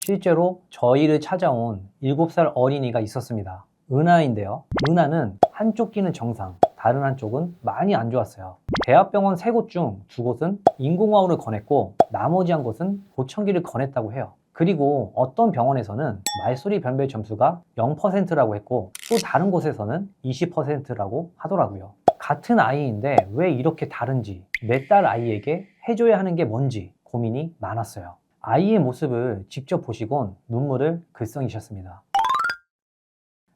실제로 저희를 찾아온 7살 어린이가 있었습니다. 은하인데요. 은하는 한쪽 귀는 정상, 다른 한쪽은 많이 안 좋았어요. 대학병원 3곳 중 2곳은 인공와우를 권했고 나머지 한 곳은 보청기를 권했다고 해요. 그리고 어떤 병원에서는 말소리 변별 점수가 0%라고 했고 또 다른 곳에서는 20%라고 하더라고요. 같은 아이인데 왜 이렇게 다른지, 내 딸 아이에게 해줘야 하는 게 뭔지 고민이 많았어요. 아이의 모습을 직접 보시곤 눈물을 글썽이셨습니다.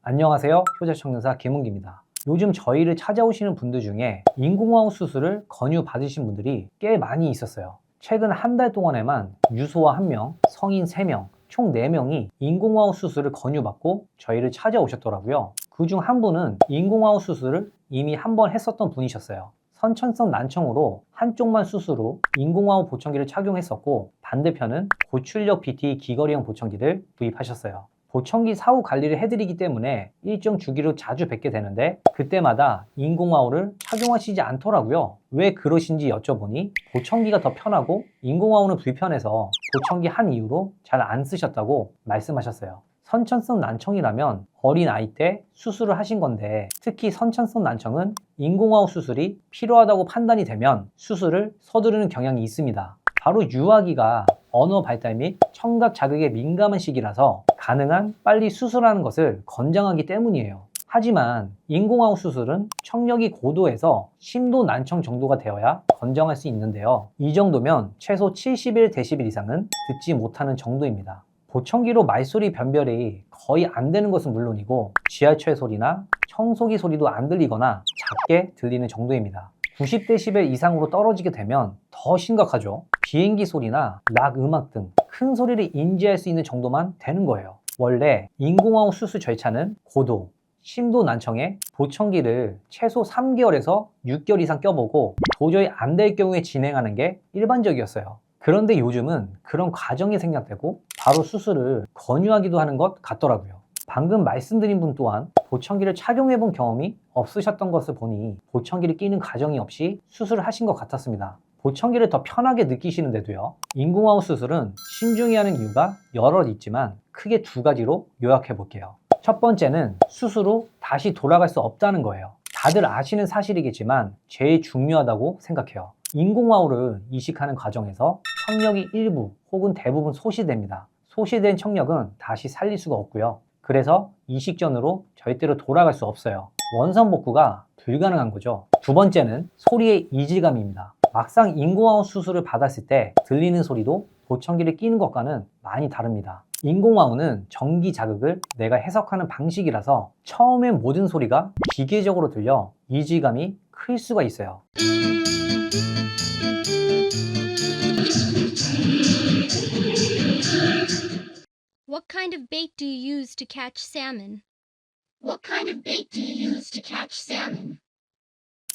안녕하세요. 효자청년사 김은기입니다. 요즘 저희를 찾아오시는 분들 중에 인공와우 수술을 권유받으신 분들이 꽤 많이 있었어요. 최근 한 달 동안에만 유소아 1명, 성인 3명, 총 4명이 인공와우 수술을 권유받고 저희를 찾아오셨더라고요. 그중 한 분은 인공와우 수술을 이미 한 번 했었던 분이셨어요. 선천성 난청으로 한쪽만 수술 후 인공와우 보청기를 착용했었고 반대편은 고출력 BT 귀걸이형 보청기를 구입하셨어요. 보청기 사후 관리를 해드리기 때문에 일정 주기로 자주 뵙게 되는데 그때마다 인공와우를 착용하시지 않더라고요. 왜 그러신지 여쭤보니 보청기가 더 편하고 인공와우는 불편해서 보청기 한 이후로 잘 안 쓰셨다고 말씀하셨어요. 선천성 난청이라면 어린 아이 때 수술을 하신 건데 특히 선천성 난청은 인공와우 수술이 필요하다고 판단이 되면 수술을 서두르는 경향이 있습니다. 바로 유아기가 언어 발달 및 청각 자극에 민감한 시기라서 가능한 빨리 수술하는 것을 권장하기 때문이에요. 하지만 인공와우 수술은 청력이 고도에서 심도 난청 정도가 되어야 권장할 수 있는데요. 이 정도면 최소 71dB 이상은 듣지 못하는 정도입니다. 보청기로 말소리 변별이 거의 안 되는 것은 물론이고 지하철 소리나 청소기 소리도 안 들리거나 작게 들리는 정도입니다. 90dB 이상으로 떨어지게 되면 더 심각하죠. 비행기 소리나 락 음악 등 큰 소리를 인지할 수 있는 정도만 되는 거예요. 원래 인공와우 수술 절차는 고도, 심도 난청에 보청기를 최소 3개월에서 6개월 이상 껴보고 도저히 안 될 경우에 진행하는 게 일반적이었어요. 그런데 요즘은 그런 과정이 생략되고 바로 수술을 권유하기도 하는 것 같더라고요. 방금 말씀드린 분 또한 보청기를 착용해 본 경험이 없으셨던 것을 보니 보청기를 끼는 과정이 없이 수술을 하신 것 같았습니다. 보청기를 더 편하게 느끼시는데도요. 인공와우 수술은 신중히 하는 이유가 여럿 있지만 크게 2가지로 요약해 볼게요. 첫 번째는 수술 후 다시 돌아갈 수 없다는 거예요. 다들 아시는 사실이겠지만 제일 중요하다고 생각해요. 인공와우를 이식하는 과정에서 청력이 일부 혹은 대부분 소실됩니다. 소실된 청력은 다시 살릴 수가 없고요. 그래서 이식 전으로 절대로 돌아갈 수 없어요. 원선 복구가 불가능한 거죠. 두 번째는 소리의 이질감입니다. 막상 인공와우 수술을 받았을 때 들리는 소리도 보청기를 끼는 것과는 많이 다릅니다. 인공와우는 전기 자극을 내가 해석하는 방식이라서 처음엔 모든 소리가 기계적으로 들려 이질감이 클 수가 있어요. What kind of bait do you use to catch salmon? What kind of bait do you use to catch salmon?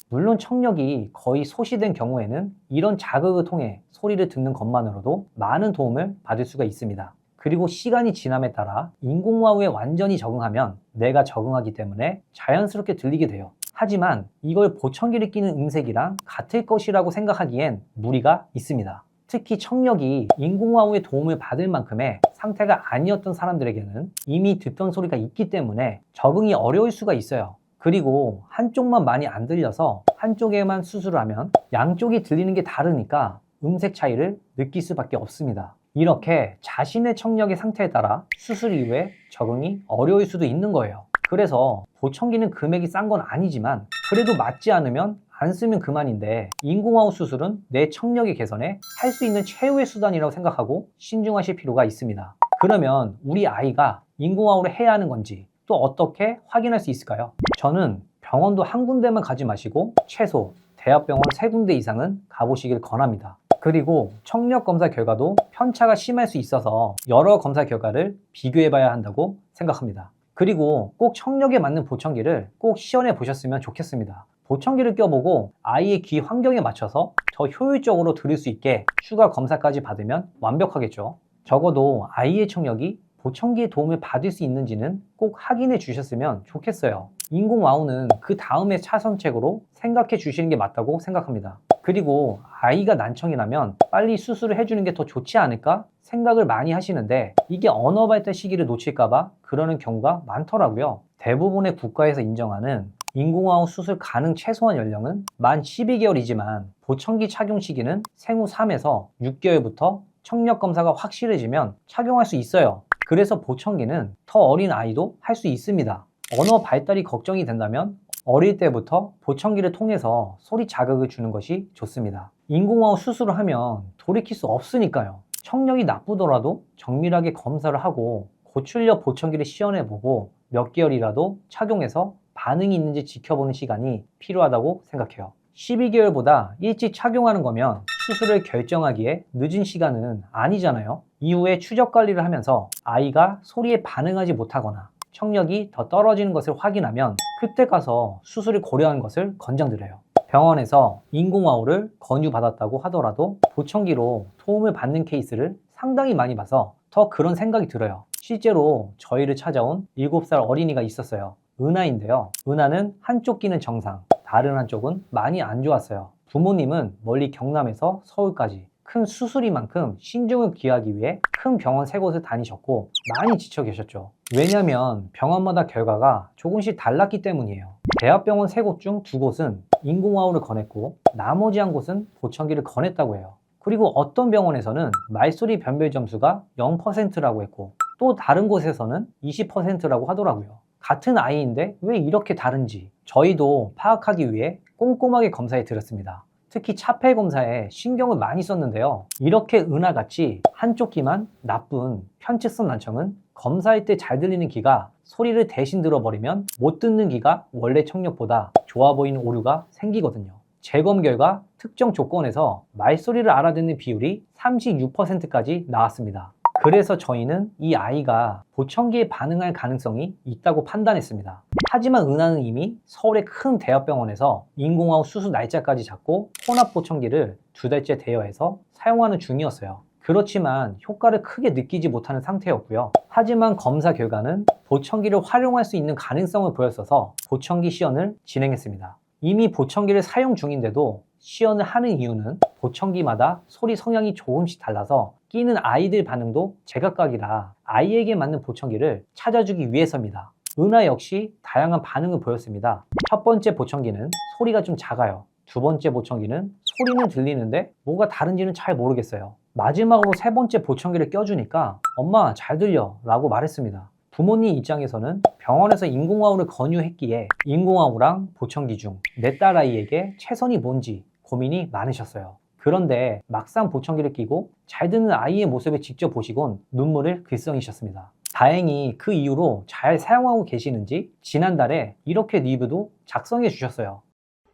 물론 청력이 거의 소실된 경우에는 이런 자극을 통해 소리를 듣는 것만으로도 많은 도움을 받을 수가 있습니다. 그리고 시간이 지남에 따라 인공와우에 완전히 적응하면 뇌가 적응하기 때문에 자연스럽게 들리게 돼요. 하지만 이걸 보청기를 끼는 음색이랑 같을 것이라고 생각하기엔 무리가 있습니다. 특히 청력이 인공와우의 도움을 받을 만큼의 상태가 아니었던 사람들에게는 이미 듣던 소리가 있기 때문에 적응이 어려울 수가 있어요. 그리고 한쪽만 많이 안 들려서 한쪽에만 수술을 하면 양쪽이 들리는 게 다르니까 음색 차이를 느낄 수밖에 없습니다. 이렇게 자신의 청력의 상태에 따라 수술 이후에 적응이 어려울 수도 있는 거예요. 그래서 보청기는 금액이 싼 건 아니지만 그래도 맞지 않으면 안 쓰면 그만인데 인공와우 수술은 내 청력의 개선에 할 수 있는 최후의 수단이라고 생각하고 신중하실 필요가 있습니다. 그러면 우리 아이가 인공와우를 해야 하는 건지 또 어떻게 확인할 수 있을까요? 저는 병원도 한 군데만 가지 마시고 최소 대학병원 3군데 이상은 가보시길 권합니다. 그리고 청력 검사 결과도 편차가 심할 수 있어서 여러 검사 결과를 비교해 봐야 한다고 생각합니다. 그리고 꼭 청력에 맞는 보청기를 꼭 시연해 보셨으면 좋겠습니다. 보청기를 껴보고 아이의 귀 환경에 맞춰서 더 효율적으로 들을 수 있게 추가 검사까지 받으면 완벽하겠죠. 적어도 아이의 청력이 보청기의 도움을 받을 수 있는지는 꼭 확인해 주셨으면 좋겠어요. 인공와우는 그 다음의 차선책으로 생각해 주시는 게 맞다고 생각합니다. 그리고 아이가 난청이 나면 빨리 수술을 해주는 게 더 좋지 않을까 생각을 많이 하시는데 이게 언어 발달 시기를 놓칠까봐 그러는 경우가 많더라고요. 대부분의 국가에서 인정하는 인공호흡 수술 가능 최소한 연령은 만 12개월이지만 보청기 착용 시기는 생후 3에서 6개월부터 청력 검사가 확실해지면 착용할 수 있어요. 그래서 보청기는 더 어린 아이도 할 수 있습니다. 언어 발달이 걱정이 된다면 어릴 때부터 보청기를 통해서 소리 자극을 주는 것이 좋습니다. 인공호흡 수술을 하면 돌이킬 수 없으니까요. 청력이 나쁘더라도 정밀하게 검사를 하고 고출력 보청기를 시연해보고 몇 개월이라도 착용해서 반응이 있는지 지켜보는 시간이 필요하다고 생각해요. 12개월보다 일찍 착용하는 거면 수술을 결정하기에 늦은 시간은 아니잖아요. 이후에 추적 관리를 하면서 아이가 소리에 반응하지 못하거나 청력이 더 떨어지는 것을 확인하면 그때 가서 수술을 고려하는 것을 권장드려요. 병원에서 인공호흡을 권유받았다고 하더라도 보청기로 도움을 받는 케이스를 상당히 많이 봐서 더 그런 생각이 들어요. 실제로 저희를 찾아온 7살 어린이가 있었어요. 은하인데요. 은하는 한쪽 귀는 정상, 다른 한쪽은 많이 안 좋았어요. 부모님은 멀리 경남에서 서울까지 큰 수술인 만큼 신중을 기하기 위해 큰 병원 3곳을 다니셨고 많이 지쳐 계셨죠. 왜냐면 병원마다 결과가 조금씩 달랐기 때문이에요. 대학병원 3곳 중 2곳은 인공호흡을 권했고 나머지 한 곳은 보청기를 권했다고 해요. 그리고 어떤 병원에서는 말소리 변별 점수가 0%라고 했고 또 다른 곳에서는 20%라고 하더라고요. 같은 아이인데 왜 이렇게 다른지 저희도 파악하기 위해 꼼꼼하게 검사해 드렸습니다. 특히 차폐 검사에 신경을 많이 썼는데요. 이렇게 은하같이 한쪽 귀만 나쁜 편측성 난청은 검사할 때 잘 들리는 귀가 소리를 대신 들어버리면 못 듣는 귀가 원래 청력보다 좋아 보이는 오류가 생기거든요. 재검 결과 특정 조건에서 말소리를 알아듣는 비율이 36%까지 나왔습니다. 그래서 저희는 이 아이가 보청기에 반응할 가능성이 있다고 판단했습니다. 하지만 은하는 이미 서울의 큰 대학병원에서 인공호흡 수술 날짜까지 잡고 혼합 보청기를 2달째 대여해서 사용하는 중이었어요. 그렇지만 효과를 크게 느끼지 못하는 상태였고요. 하지만 검사 결과는 보청기를 활용할 수 있는 가능성을 보였어서 보청기 시연을 진행했습니다. 이미 보청기를 사용 중인데도 시연을 하는 이유는 보청기마다 소리 성향이 조금씩 달라서 끼는 아이들 반응도 제각각이라 아이에게 맞는 보청기를 찾아주기 위해서입니다. 은하 역시 다양한 반응을 보였습니다. 첫 번째 보청기는 소리가 좀 작아요. 두 번째 보청기는 소리는 들리는데 뭐가 다른지는 잘 모르겠어요. 마지막으로 세 번째 보청기를 껴주니까 엄마 잘 들려 라고 말했습니다. 부모님 입장에서는 병원에서 인공호흡을 권유했기에 인공호흡랑 보청기 중 내 딸아이에게 최선이 뭔지 고민이 많으셨어요. 그런데 막상 보청기를 끼고 잘 듣는 아이의 모습을 직접 보시곤 눈물을 글썽이셨습니다. 다행히 그 이후로 잘 사용하고 계시는지 지난달에 이렇게 리뷰도 작성해 주셨어요.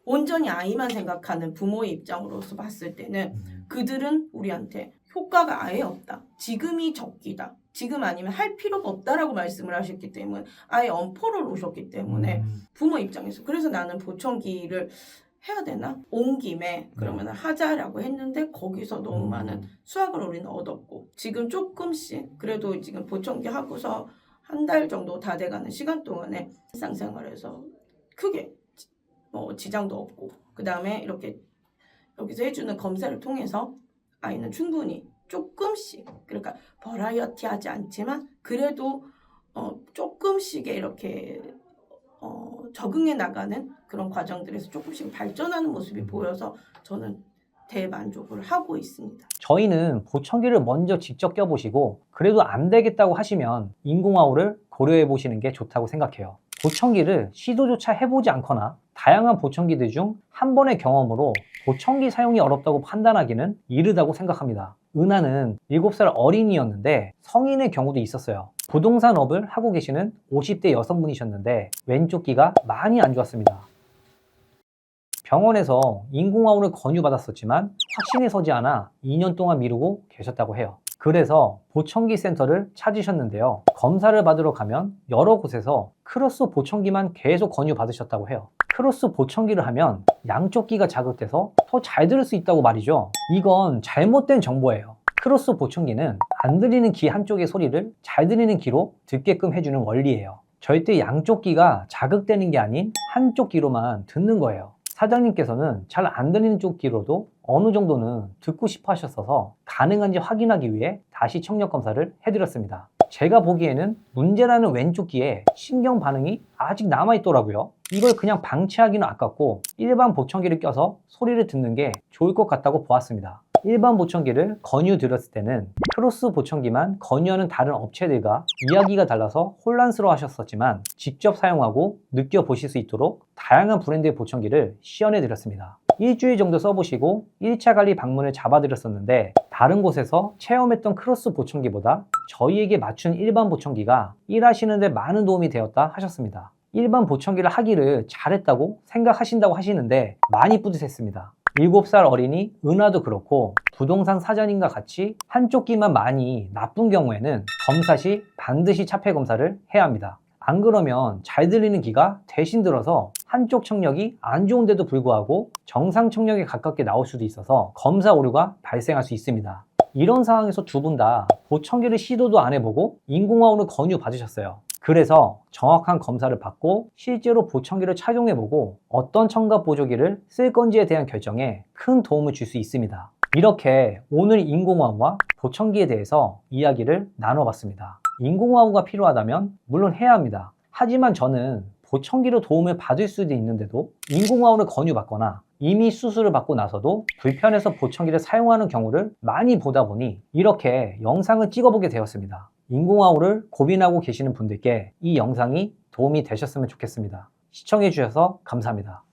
온전히 아이만 생각하는 부모의 입장으로서 봤을 때는 그들은 우리한테 효과가 아예 없다. 지금이 적기다. 지금 아니면 할 필요가 없다라고 말씀을 하셨기 때문에 아예 엄포를 놓으셨기 때문에 부모 입장에서 그래서 나는 보청기를 해야 되나? 온 김에 그러면 하자라고 했는데 거기서 너무 많은 수확을 우리는 얻었고 지금 조금씩 그래도 지금 보청기 하고서 한 달 정도 다 돼가는 시간 동안에 일상생활에서 크게 지장도 없고 그 다음에 이렇게 여기서 해주는 검사를 통해서 아이는 충분히 조금씩 그러니까 버라이어티하지 않지만 그래도 조금씩의 이렇게 적응해 나가는 그런 과정들에서 조금씩 발전하는 모습이 보여서 저는 대만족을 하고 있습니다. 저희는 보청기를 먼저 직접 껴보시고 그래도 안 되겠다고 하시면 인공호흡을 고려해 보시는 게 좋다고 생각해요. 보청기를 시도조차 해보지 않거나 다양한 보청기들 중 한 번의 경험으로 보청기 사용이 어렵다고 판단하기는 이르다고 생각합니다. 은하는 7살 어린이였는데 성인의 경우도 있었어요. 부동산 업을 하고 계시는 50대 여성분이셨는데 왼쪽 귀가 많이 안 좋았습니다. 병원에서 인공호흡을 권유받았었지만 확신이 서지 않아 2년 동안 미루고 계셨다고 해요. 그래서 보청기 센터를 찾으셨는데요. 검사를 받으러 가면 여러 곳에서 크로스 보청기만 계속 권유받으셨다고 해요. 크로스 보청기를 하면 양쪽 귀가 자극돼서 더 잘 들을 수 있다고 말이죠. 이건 잘못된 정보예요. 크로스 보청기는 안 들리는 귀 한쪽의 소리를 잘 들리는 귀로 듣게끔 해주는 원리예요. 절대 양쪽 귀가 자극되는 게 아닌 한쪽 귀로만 듣는 거예요. 사장님께서는 잘 안 들리는 쪽 귀로도 어느 정도는 듣고 싶어 하셨어서 가능한지 확인하기 위해 다시 청력 검사를 해드렸습니다. 제가 보기에는 문제라는 왼쪽 귀에 신경 반응이 아직 남아있더라고요. 이걸 그냥 방치하기는 아깝고 일반 보청기를 껴서 소리를 듣는 게 좋을 것 같다고 보았습니다. 일반 보청기를 권유 드렸을 때는 크로스 보청기만 권유하는 다른 업체들과 이야기가 달라서 혼란스러워 하셨었지만 직접 사용하고 느껴보실 수 있도록 다양한 브랜드의 보청기를 시연해 드렸습니다. 일주일 정도 써보시고 1차 관리 방문을 잡아드렸었는데 다른 곳에서 체험했던 크로스 보청기보다 저희에게 맞춘 일반 보청기가 일하시는데 많은 도움이 되었다 하셨습니다. 일반 보청기를 하기를 잘했다고 생각하신다고 하시는데 많이 뿌듯했습니다. 7살 어린이 은하도 그렇고 부동산 사장님과 같이 한쪽 귀만 많이 나쁜 경우에는 검사 시 반드시 차폐 검사를 해야 합니다. 안 그러면 잘 들리는 귀가 대신 들어서 한쪽 청력이 안 좋은데도 불구하고 정상 청력에 가깝게 나올 수도 있어서 검사 오류가 발생할 수 있습니다. 이런 상황에서 두 분 다 보청기를 시도도 안 해보고 인공화호를 권유 받으셨어요. 그래서 정확한 검사를 받고 실제로 보청기를 착용해보고 어떤 청각 보조기를 쓸 건지에 대한 결정에 큰 도움을 줄 수 있습니다. 이렇게 오늘 인공화호와 보청기에 대해서 이야기를 나눠봤습니다. 인공화호가 필요하다면 물론 해야 합니다. 하지만 저는 보청기로 도움을 받을 수도 있는데도 인공화호를 권유받거나 이미 수술을 받고 나서도 불편해서 보청기를 사용하는 경우를 많이 보다 보니 이렇게 영상을 찍어보게 되었습니다. 인공화호를 고민하고 계시는 분들께 이 영상이 도움이 되셨으면 좋겠습니다. 시청해주셔서 감사합니다.